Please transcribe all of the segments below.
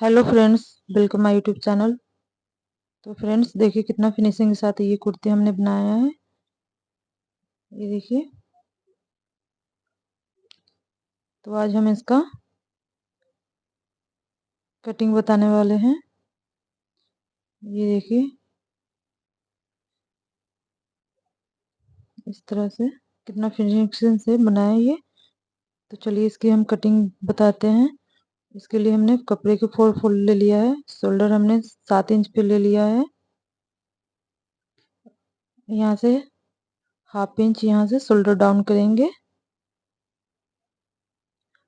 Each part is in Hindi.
Hello friends, welcome my YouTube channel. तो फ्रेंड्स देखिए कितना फिनिशिंग के साथ ये कुर्ती हमने बनाया है। ये देखिए। तो आज हम इसका कटिंग बताने वाले हैं। ये देखिए इस तरह से कितना फिनिशिंग से बनाया है ये। तो चलिए इसकी हम कटिंग बताते हैं। इसके लिए हमने कपड़े के 4 फोल्ड ले लिया है। शोल्डर हमने 7 इंच पे ले लिया है। यहाँ से हाफ इंच यहाँ से शोल्डर डाउन करेंगे।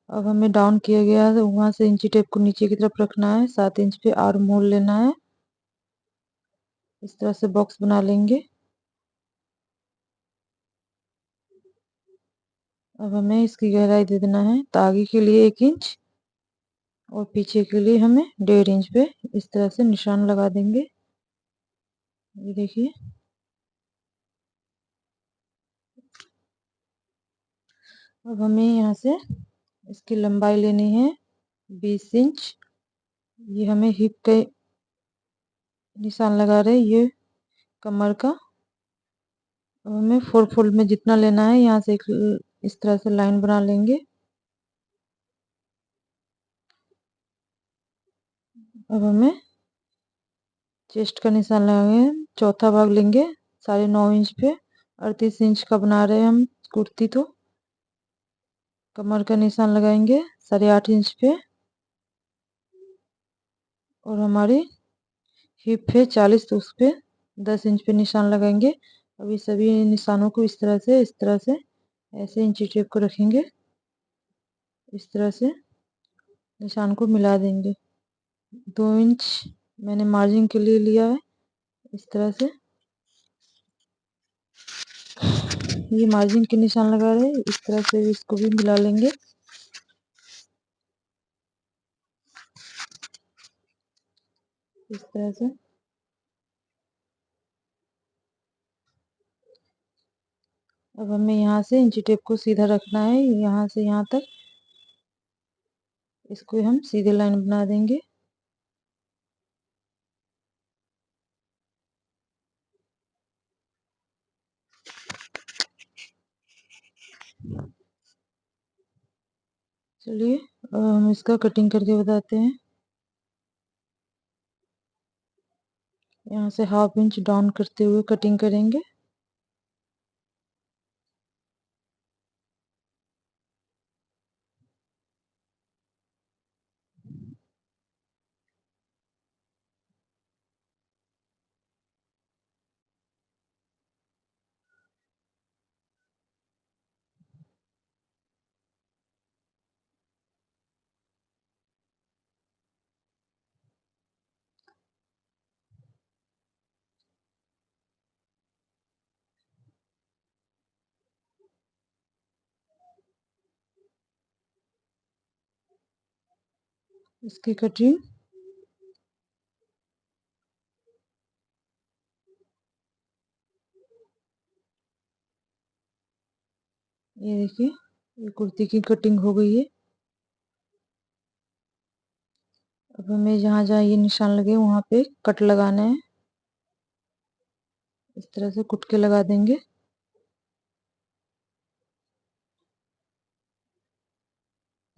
अब हमें डाउन किया गया है, वहां से इंची टेप को नीचे की तरफ रखना है। 7 इंच पे आर्म होल लेना है। इस तरह से बॉक्स बना लेंगे। अब हमें इसकी गहराई दे देना है। तो आगे के लिए 1 इंच और पीछे के लिए हमें 1.5 इंच पे इस तरह से निशान लगा देंगे। ये देखिए। अब हमें यहाँ से इसकी लंबाई लेनी है 20 इंच। ये हमें हिप के निशान लगा रहे हैं, ये कमर का। अब हमें 4 फोल्ड में जितना लेना है, यहाँ से एक इस तरह से लाइन बना लेंगे। अब हमें चेस्ट का निशान लगाएंगे। चौथा भाग लेंगे 9.5 इंच पे। 38 इंच का बना रहे हैं हम कुर्ती। तो कमर का निशान लगाएंगे 8.5 इंच पे। और हमारी हिप है 40, तो उस पे 10 इंच पे निशान लगाएंगे। अभी सभी निशानों को इस तरह से ऐसे इंची टेप को रखेंगे। इस तरह से निशान को मिला देंगे। 2 इंच मैंने मार्जिन के लिए लिया है। इस तरह से ये मार्जिन के निशान लगा रहे हैं। इस तरह से इसको भी मिला लेंगे। इस तरह से अब हमें यहाँ से इंची टेप को सीधा रखना है, यहाँ से यहाँ तक। इसको हम सीधे लाइन बना देंगे। चलिए अब हम इसका कटिंग करके बताते हैं। यहाँ से हाफ इंच डाउन करते हुए कटिंग करेंगे। इसकी कटिंग ये देखिए, ये कुर्ती की कटिंग हो गई है। अब हमें जहाँ जहाँ ये निशान लगे वहाँ पे कट लगाना है। इस तरह से कुट के लगा देंगे।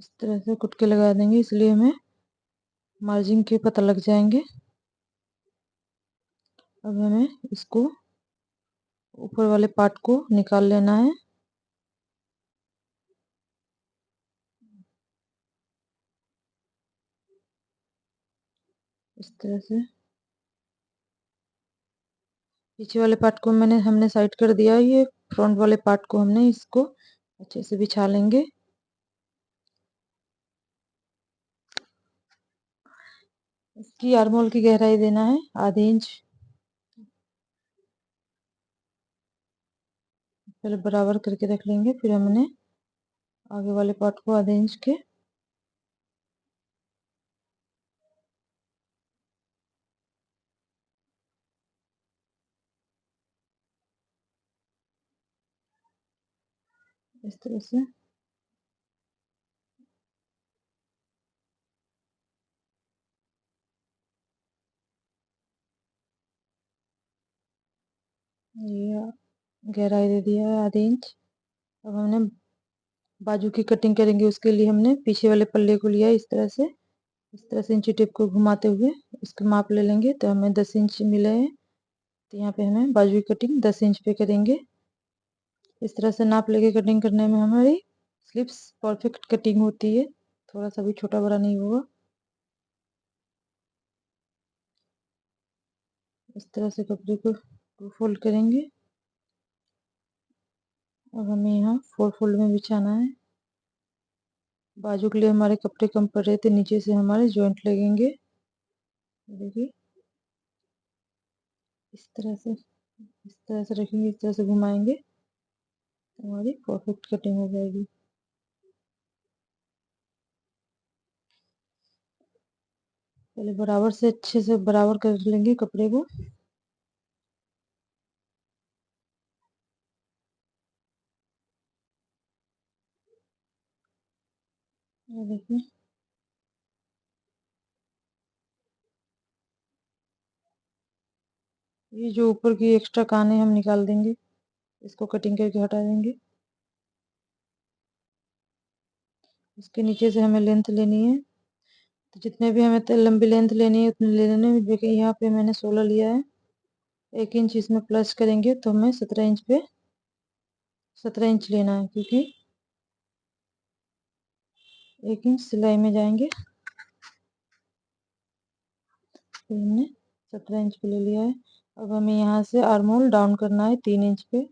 इस तरह से कुट के लगा देंगे, इसलिए हमें मार्जिन के पता लग जाएंगे। अब हमें इसको ऊपर वाले पार्ट को निकाल लेना है। इस तरह से पीछे वाले पार्ट को हमने साइड कर दिया है। ये फ्रंट वाले पार्ट को हमने इसको अच्छे से बिछा लेंगे। इसकी आर्म होल की गहराई देना है ½ इंच। पहले बराबर करके रख लेंगे, फिर हमने आगे वाले पार्ट को ½ इंच के इस तरह से ये गहराई दे दिया है आधे इंच। अब हमने बाजू की कटिंग करेंगे, उसके लिए हमने पीछे वाले पल्ले को लिया है इस तरह से इंची टेप को घुमाते हुए इसका माप ले लेंगे। तो हमें 10 इंच मिले हैं, तो यहाँ पे हमें बाजू की कटिंग 10 इंच पे करेंगे। इस तरह से नाप लेके कटिंग करने में हमारी स्लिप्स परफेक्ट कटिंग होती है, थोड़ा सा भी छोटा बड़ा नहीं होगा। इस तरह से कपड़े को फोल्ड करेंगे। अब हमें यहाँ 4 फोल्ड में बिछाना है। बाजू के लिए हमारे कपड़े कम पड़ रहे थे, नीचे से हमारे जॉइंट लगेंगे। देखिए इस तरह से रखेंगे, इस तरह से घुमाएंगे तो हमारी परफेक्ट कटिंग हो जाएगी। पहले बराबर से अच्छे से बराबर कर लेंगे कपड़े को। ये देखिए ये जो ऊपर की एक्स्ट्रा कान है हम निकाल देंगे, इसको कटिंग करके हटा देंगे। इसके नीचे से हमें लेंथ लेनी है, तो जितने भी हमें लंबी लेंथ लेनी है उतने ले लेने। देखिए यहाँ पे मैंने 16 लिया है, 1 इंच इसमें प्लस करेंगे तो हमें 17 इंच पे 17 इंच लेना है, क्योंकि 1 इंच सिलाई में जाएंगे। तो हमने 17 इंच पे ले लिया है। अब हमें यहाँ से आर्म होल डाउन करना है 3 इंच पे,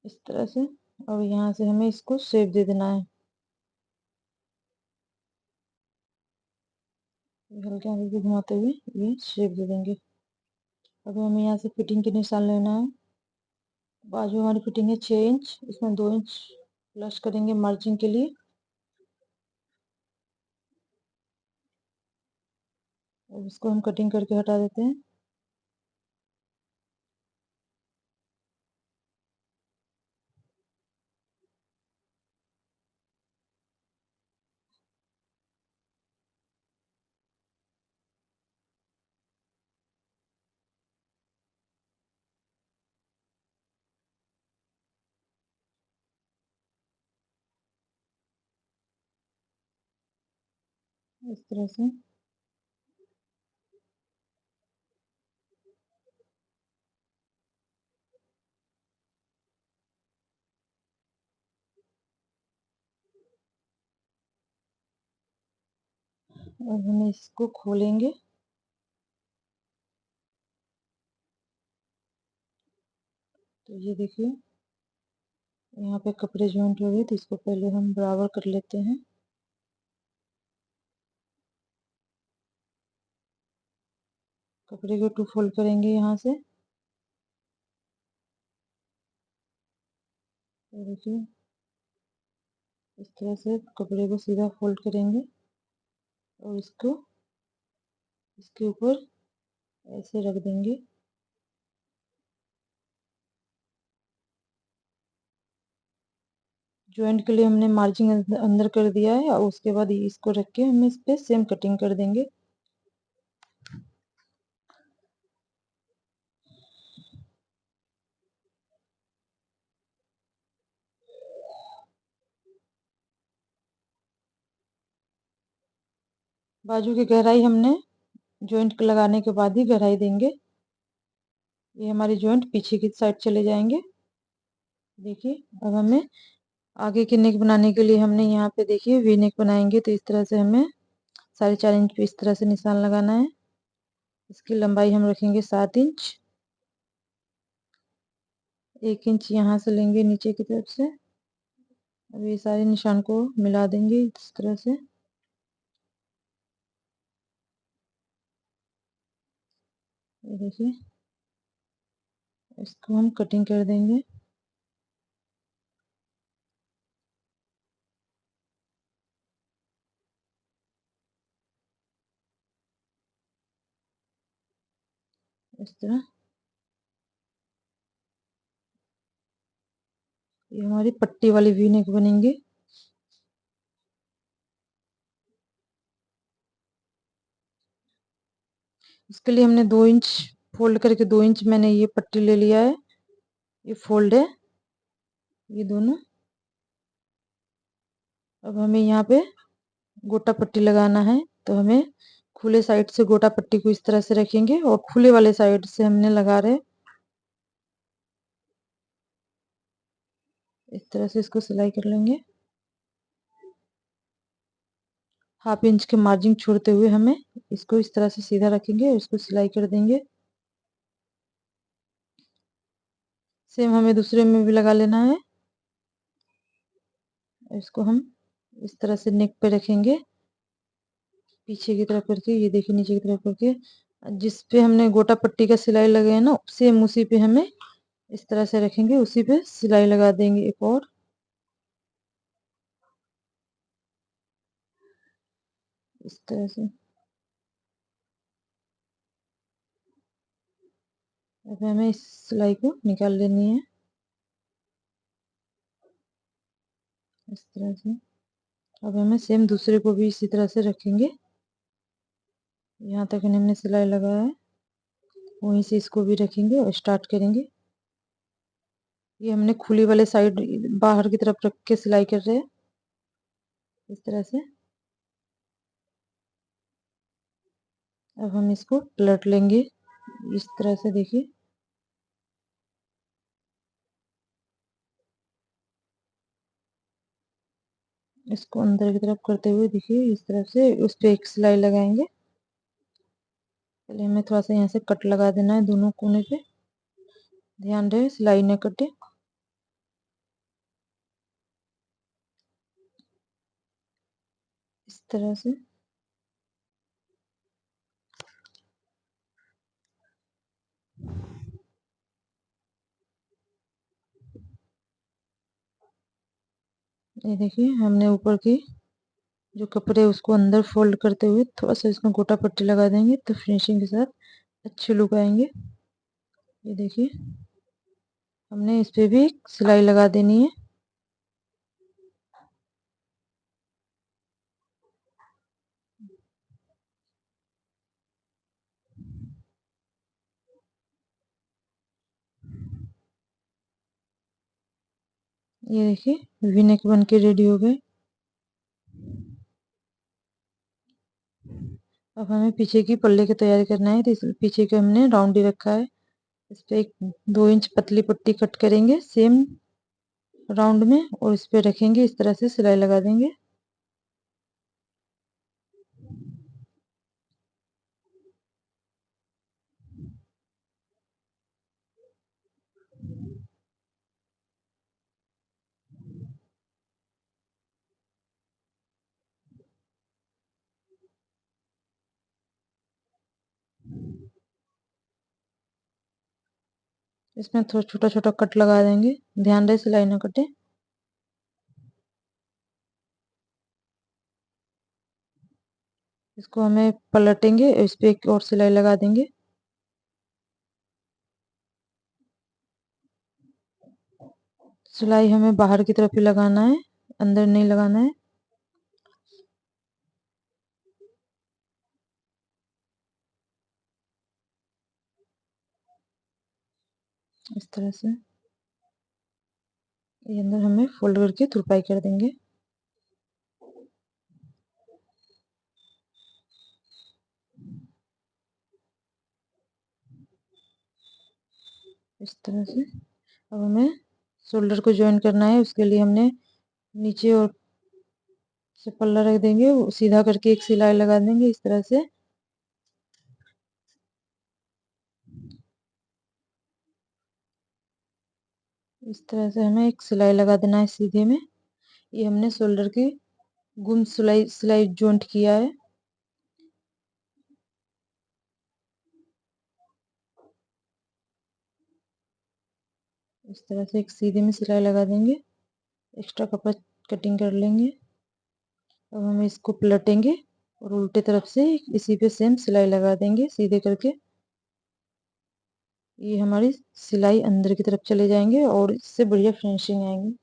इस तरह से। और यहाँ से हमें इसको शेप दे देना है, हल्के हल्के घुमाते हुए ये शेप दे देंगे। अब हमें यहाँ से फिटिंग के निशान लेना है। बाजू हमारी फिटिंग है 6 इंच, इसमें 2 इंच प्लस करेंगे मार्जिन के लिए। अब इसको हम कटिंग करके हटा देते हैं। इस तरह से अब हम इसको खोलेंगे। तो ये देखिए यहाँ पे कपड़े जॉइंट हो गए, तो इसको पहले हम बराबर कर लेते हैं। कपड़े को 2 फोल्ड करेंगे यहाँ से। तो देखिए इस तरह से कपड़े को सीधा फोल्ड करेंगे और इसको इसके ऊपर ऐसे रख देंगे। जॉइंट के लिए हमने मार्जिन अंदर कर दिया है, और उसके बाद इसको रख के हम इस पे सेम कटिंग कर देंगे। बाजू की गहराई हमने जॉइंट लगाने के बाद ही गहराई देंगे। ये हमारी जॉइंट पीछे की साइड चले जाएंगे। देखिए अब हमें आगे की नेक बनाने के लिए हमने यहाँ पे देखिए वी नेक बनाएंगे, तो इस तरह से हमें 4.5 इंच पे इस तरह से निशान लगाना है। इसकी लंबाई हम रखेंगे 7 इंच। 1 इंच यहाँ से लेंगे नीचे की तरफ से। अब ये सारे निशान को मिला देंगे इस तरह से। ये देखिए इसको हम कटिंग कर देंगे। इस तरह ये हमारी पट्टी वाली वी नेक बनेंगे। इसके लिए हमने 2 इंच फोल्ड करके 2 इंच मैंने ये पट्टी ले लिया है, ये फोल्ड है ये दोनों। अब हमें यहाँ पे गोटा पट्टी लगाना है, तो हमें खुले साइड से गोटा पट्टी को इस तरह से रखेंगे और खुले वाले साइड से हमने लगा रहे, इस तरह से इसको सिलाई कर लेंगे। 1/2 इंच के मार्जिन छोड़ते हुए हमें इसको इस तरह से सीधा रखेंगे और इसको सिलाई कर देंगे। सेम हमें दूसरे में भी लगा लेना है। इसको हम इस तरह से नेक पे रखेंगे, पीछे की तरफ करके, ये देखिए नीचे की तरफ करके, जिस पे हमने गोटा पट्टी का सिलाई लगाए ना सेम उसी पे हमें इस तरह से रखेंगे, उसी पे सिलाई लगा देंगे एक और, इस तरह से। अब हमें इस सिलाई को निकाल लेनी है इस तरह से। अब हमें सेम दूसरे को भी इसी तरह से रखेंगे, यहाँ तक हमने सिलाई लगाया है वहीं से इसको भी रखेंगे और स्टार्ट करेंगे। ये हमने खुली वाले साइड बाहर की तरफ रख के सिलाई कर रहे हैं इस तरह से। अब हम इसको पलट लेंगे इस तरह से, देखिए इसको अंदर की तरफ करते हुए, देखिए इस तरफ से उस पे एक सिलाई लगाएंगे। पहले हमें थोड़ा सा यहाँ से कट लगा देना है दोनों कोने पे, ध्यान रहे सिलाई न कटे। इस तरह से ये देखिए हमने ऊपर की जो कपड़े उसको अंदर फोल्ड करते हुए थोड़ा सा इसमें गोटा पट्टी लगा देंगे, तो फिनिशिंग के साथ अच्छे लुक आएंगे। ये देखिए हमने इस पे भी सिलाई लगा देनी है। ये देखिए वी नेक बन के रेडी हो गए। अब हमें पीछे की पल्ले की तैयारी करना है, तो इस पीछे के हमने राउंड ही रखा है, इस पे एक 2 इंच पतली पट्टी कट करेंगे सेम राउंड में और इस पे रखेंगे, इस तरह से सिलाई लगा देंगे। इसमें थोड़ा छोटा छोटा कट लगा देंगे, ध्यान रहे सिलाई ना कटे। इसको हमें पलटेंगे, इस पे एक और सिलाई लगा देंगे। सिलाई हमें बाहर की तरफ ही लगाना है, अंदर नहीं लगाना है। इस तरह से ये अंदर हमें फोल्ड करके तुरपाई कर देंगे। इस तरह से अब हमें शोल्डर को ज्वाइन करना है, उसके लिए हमने नीचे और से पल्ला रख देंगे, वो सीधा करके एक सिलाई लगा देंगे इस तरह से। इस तरह से हमें एक सिलाई लगा देना है सीधे में। ये हमने शोल्डर की गुम सिलाई सिलाई जॉइंट किया है। इस तरह से एक सीधे में सिलाई लगा देंगे, एक्स्ट्रा कपड़ा कटिंग कर लेंगे। अब हम इसको पलटेंगे और उल्टे तरफ से इसी पे सेम सिलाई लगा देंगे सीधे करके। ये हमारी सिलाई अंदर की तरफ चले जाएंगे और इससे बढ़िया फिनिशिंग आएंगी।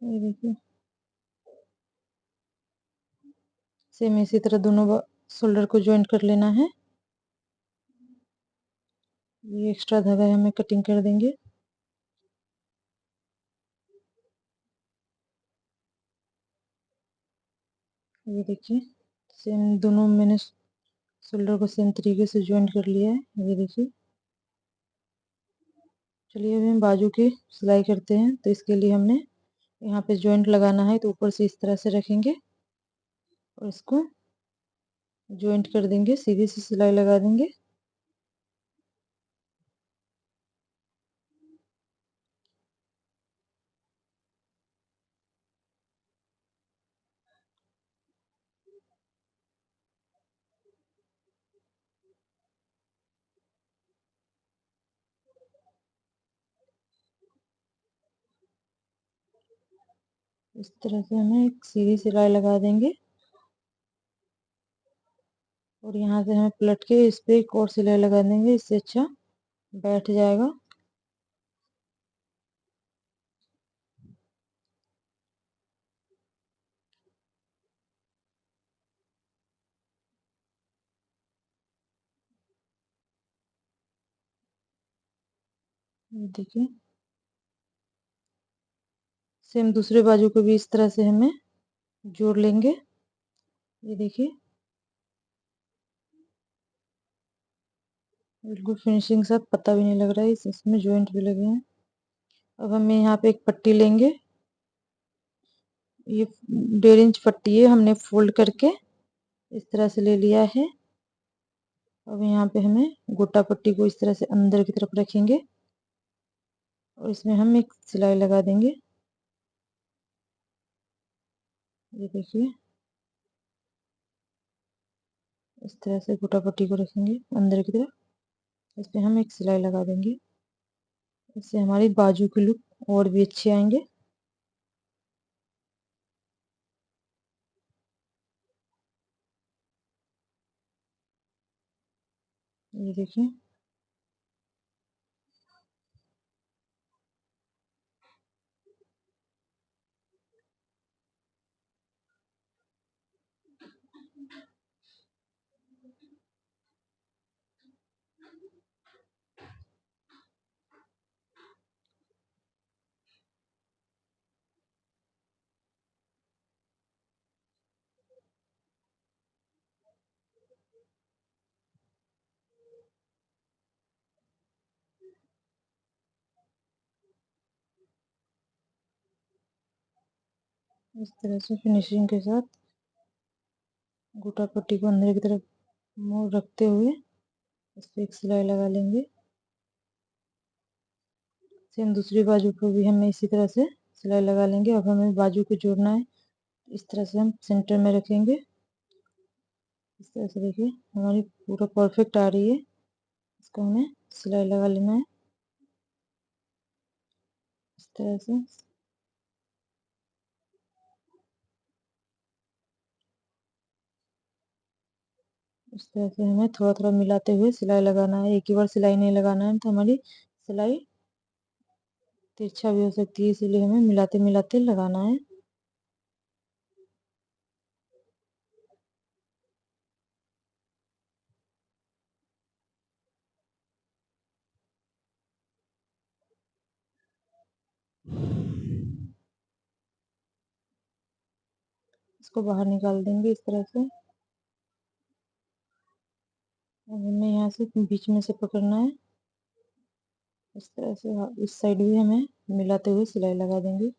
ये देखिए, सेम इसी तरह दोनों शोल्डर को ज्वाइंट कर लेना है। ये एक्स्ट्रा धागा है, हमें कटिंग कर देंगे। ये देखिए, सेम दोनों मैंने शोल्डर को सेम तरीके से ज्वाइंट कर लिया है। ये देखिए, चलिए अभी हम बाजू की सिलाई करते हैं। तो इसके लिए हमने यहाँ पे ज्वाइंट लगाना है, तो ऊपर से इस तरह से रखेंगे और इसको ज्वाइंट कर देंगे, सीधी सी सिलाई लगा देंगे। इस तरह से हमें एक सीधी सिलाई लगा देंगे और यहाँ से हमें पलट के इस पे एक और सिलाई लगा देंगे, इससे अच्छा बैठ जाएगा। ये देखिए, सेम दूसरे बाजू को भी इस तरह से हमें जोड़ लेंगे। ये देखिए, बिल्कुल फिनिशिंग के साथ, पता भी नहीं लग रहा है इसमें ज्वाइंट भी लगे हैं। अब हमें यहाँ पे एक पट्टी लेंगे। ये 1.5 इंच पट्टी है, हमने फोल्ड करके इस तरह से ले लिया है। अब यहाँ पे हमें गोटा पट्टी को इस तरह से अंदर की तरफ रखेंगे और इसमें हम एक सिलाई लगा देंगे। ये देखिए, इस तरह से गोटा पट्टी को रखेंगे अंदर की तरफ, इस पे हम एक सिलाई लगा देंगे। इससे हमारी बाजू की लुक और भी अच्छे आएंगे। ये देखिए, इस तरह से फिनिशिंग के साथ गोटा पट्टी को अंदर की तरफ मोड़ रखते हुए इस पे एक सिलाई लगा लेंगे। सेम दूसरी बाजू को भी हमें इसी तरह से सिलाई लगा लेंगे। अब हमें बाजू को जोड़ना है, इस तरह से हम सेंटर में रखेंगे। इस तरह से देखिए, हमारी पूरा परफेक्ट आ रही है। इसको हमें सिलाई लगा लेना है इस तरह से। इस तरह से हमें थोड़ा थोड़ा मिलाते हुए सिलाई लगाना है, एक ही बार सिलाई नहीं लगाना है, तो हमारी सिलाई तिरछा भी हो सकती है, इसीलिए हमें मिलाते मिलाते लगाना है। इसको बाहर निकाल देंगे इस तरह से। अब हमें यहाँ से बीच में से पकड़ना है इस तरह से। इस साइड भी हमें मिलाते हुए सिलाई लगा देंगे।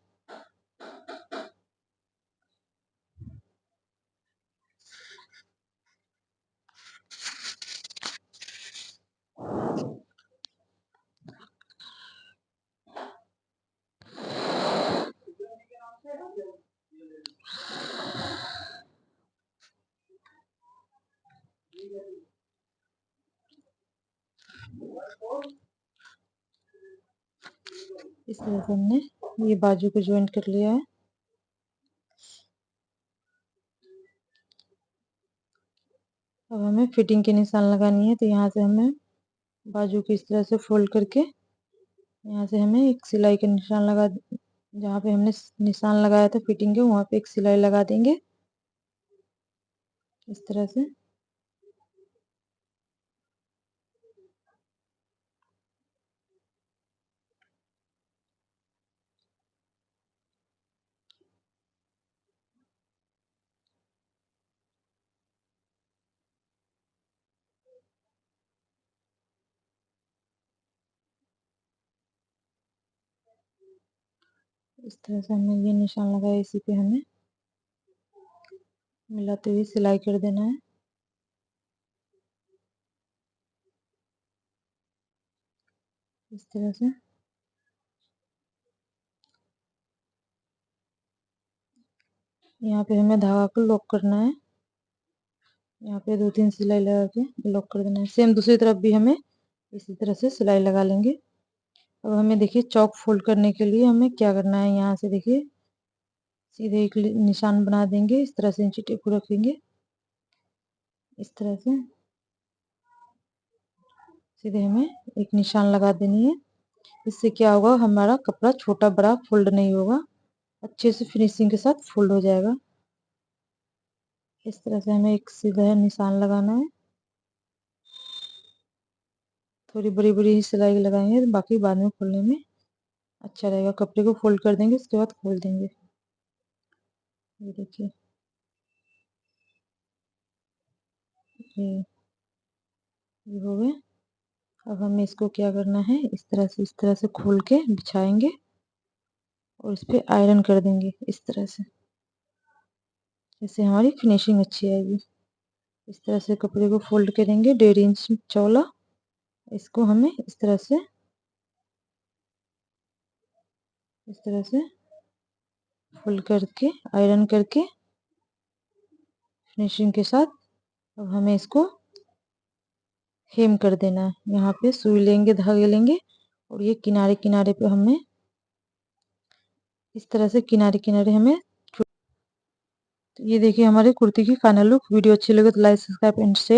इस तरह से हमने ये बाजू को ज्वाइंट कर लिया है। अब हमें फिटिंग के निशान लगानी है, तो यहाँ से हमें बाजू को इस तरह से फोल्ड करके यहाँ से हमें एक सिलाई का निशान जहाँ पे हमने निशान लगाया था फिटिंग के, वहाँ पे एक सिलाई लगा देंगे इस तरह से। इस तरह से हमने ये निशान लगाया, इसी पे हमें मिलाते हुए सिलाई कर देना है इस तरह से। यहाँ पे हमें धागा को लॉक करना है, यहाँ पे 2-3 सिलाई लगा के लॉक कर देना है। सेम दूसरी तरफ भी हमें इसी तरह से सिलाई लगा लेंगे। अब हमें देखिए चौक फोल्ड करने के लिए हमें क्या करना है, यहाँ से देखिए सीधे एक निशान बना देंगे, इस तरह से इंची टेप को रखेंगे इस तरह से। सीधे हमें एक निशान लगा देनी है। इससे क्या होगा, हमारा कपड़ा छोटा बड़ा फोल्ड नहीं होगा, अच्छे से फिनिशिंग के साथ फोल्ड हो जाएगा। इस तरह से हमें एक सीधा निशान लगाना है। थोड़ी बड़ी बड़ी ही सिलाई लगाएंगे, बाकी बाद में खोलने में अच्छा रहेगा। कपड़े को फोल्ड कर देंगे, उसके बाद खोल देंगे। ये देखिए, ये हो गए। अब हमें इसको क्या करना है, इस तरह से खोल के बिछाएंगे और इस पे आयरन कर देंगे इस तरह से। इससे हमारी फिनिशिंग अच्छी आएगी। इस तरह से कपड़े को फोल्ड करेंगे 1.5 इंच चौड़ा। इसको हमें इस तरह से फोल्ड करके आयरन करके फिनिशिंग के साथ अब हमें इसको हेम कर देना है। यहाँ पे सुई लेंगे, धागे लेंगे और ये किनारे किनारे पे हमें इस तरह से किनारे किनारे हमें। तो ये देखिए हमारी कुर्ती की फाइनल लुक। वीडियो अच्छी लगे तो लाइक सब्सक्राइब एंड शेयर।